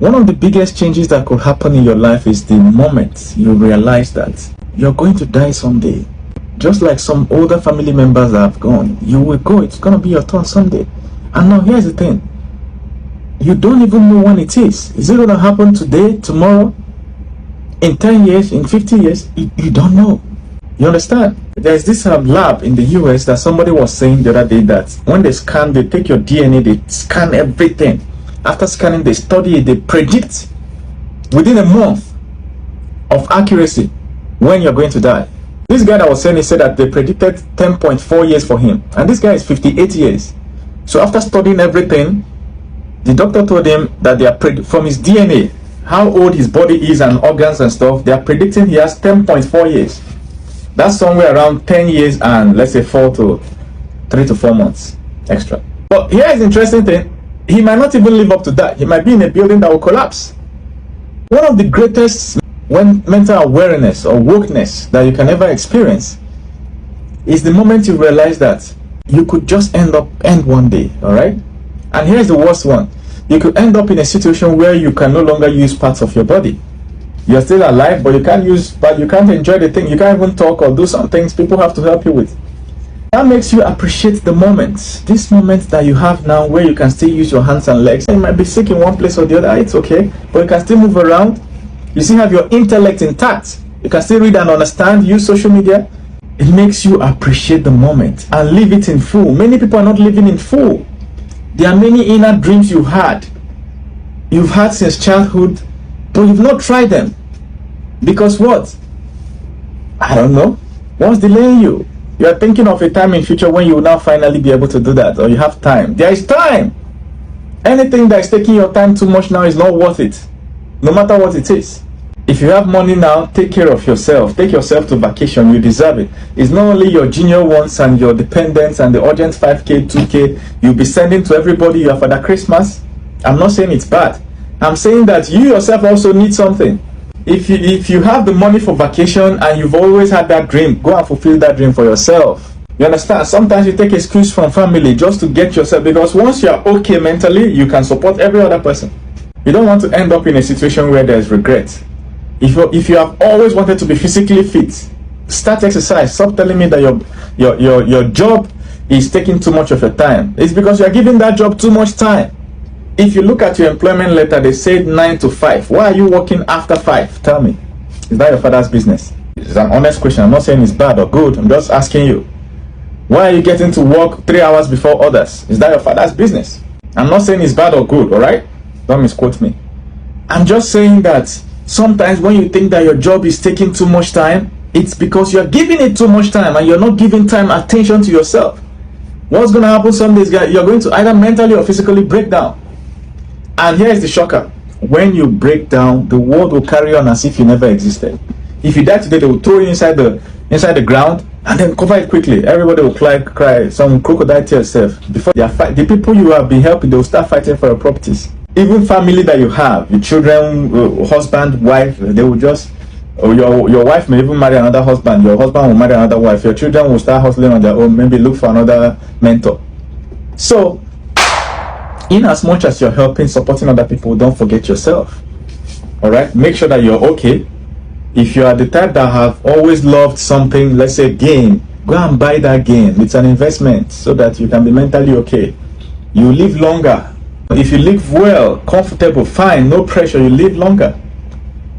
One of the biggest changes that could happen in your life is the moment you realize that you're going to die someday. Just like some older family members that have gone, you will go. It's going to be your turn someday. And now here's the thing. You don't even know when it is. Is it going to happen today, tomorrow, in 10 years, in 50 years? You don't know. You understand? There's this lab in the US that somebody was saying the other day that when they scan, they take your DNA, they scan everything. After scanning, they study it, they predict within a month of accuracy when you're going to die. This guy that was saying, he said that they predicted 10.4 years for him. And this guy is 58 years. So after studying everything, the doctor told him that they are from his DNA, how old his body is and organs and stuff, they are predicting he has 10.4 years. That's somewhere around 10 years and let's say 3 to 4 months extra. But here is the interesting thing. He might not even live up to that. He might be in a building that will collapse. One of the greatest mental awareness or wokeness that you can ever experience is the moment you realize that you could just end one day, all right? And here's the worst one. You could end up in a situation where you can no longer use parts of your body. You're still alive, but you can't enjoy the thing. You can't even talk or do some things people have to help you with. That makes you appreciate the moment. This moment that you have now where you can still use your hands and legs. You might be sick in one place or the other, it's okay, but you can still move around. You still have your intellect intact. You can still read and understand, use social media. It makes you appreciate the moment and live it in full. Many people are not living in full. There are many inner dreams you've had since childhood, but you've not tried them. Because what? I don't know. What's delaying you? You are thinking of a time in future when you will now finally be able to do that, or you have time. There is time. Anything that is taking your time too much now is not worth it, no matter what it is. If you have money now, take care of yourself. Take yourself to vacation. You deserve it. It's not only your junior ones and your dependents and the urgent 5K, 2K you'll be sending to everybody you have for that Christmas. I'm not saying it's bad. I'm saying that you yourself also need something. If you have the money for vacation and you've always had that dream, go and fulfill that dream for yourself. You understand? Sometimes you take excuse from family just to get yourself, because once you're okay mentally, you can support every other person. You don't want to end up in a situation where there's regret. If you have always wanted to be physically fit, start exercise. Stop telling me that your job is taking too much of your time. It's because you're giving that job too much time. If you look at your employment letter, they said 9 to 5. Why are you working after 5? Tell me. Is that your father's business? It's an honest question. I'm not saying it's bad or good. I'm just asking you. Why are you getting to work 3 hours before others? Is that your father's business? I'm not saying it's bad or good, alright? Don't misquote me. I'm just saying that sometimes when you think that your job is taking too much time, it's because you're giving it too much time and you're not giving time attention to yourself. What's going to happen some days, guys? You're going to either mentally or physically break down. And here's the shocker. When you break down, the world will carry on as if you never existed. If you die today, they will throw you inside the ground and then cover it quickly. Everybody will cry some crocodile tears before they fight. The people you have been helping, they will start fighting for your properties. Even family that you have, your children, husband, wife, they will just, or your wife may even marry another husband. Your husband will marry another wife. Your children will start hustling on their own, maybe look for another mentor. So, in as much as you're helping, supporting other people, don't forget yourself. Alright? Make sure that you're okay. If you are the type that have always loved something, let's say game, go and buy that game. It's an investment so that you can be mentally okay. You live longer. If you live well, comfortable, fine, no pressure, you live longer.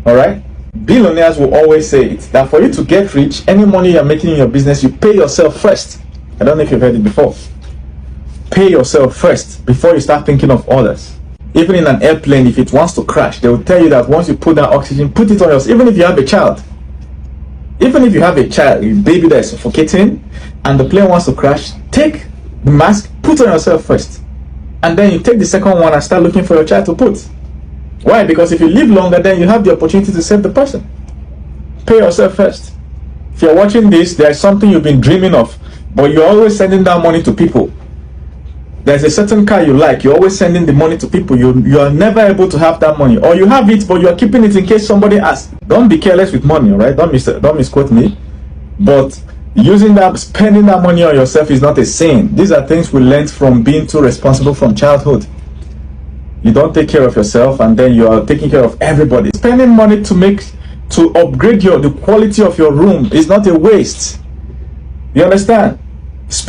Alright? Billionaires will always say it, that for you to get rich, any money you're making in your business, you pay yourself first. I don't know if you've heard it before. Pay yourself first before you start thinking of others. Even in an airplane, if it wants to crash, they will tell you that once you put that oxygen, put it on yourself. Even if you have a child, a baby that is suffocating, and the plane wants to crash, take the mask, put on yourself first, and then you take the second one and start looking for your child to put. Why? Because if you live longer, then you have the opportunity to save the person. Pay yourself first. If you're watching this, there is something you've been dreaming of, but you're always sending down money to people. There's a certain car you like, you're always sending the money to people. You are never able to have that money, or you have it but you're keeping it in case somebody asks. Don't be careless with money, alright? Don't misquote me. But spending that money on yourself is not a sin. These are things we learned from being too responsible from childhood. You don't take care of yourself, and then you are taking care of everybody. Spending money to upgrade the quality of your room is not a waste. You understand?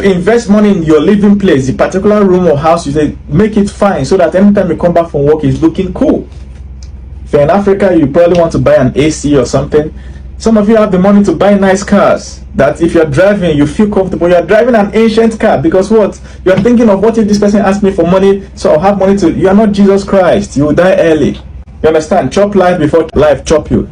Invest money in your living place, the particular room or house you say, make it fine so that anytime you come back from work, it's looking cool. If you're in Africa, you probably want to buy an AC or something. Some of you have the money to buy nice cars that if you're driving, you feel comfortable. You're driving an ancient car because what? You're thinking of, what if this person asks me for money, so I'll have money to... You are not Jesus Christ. You will die early. You understand? Chop life before life chop you.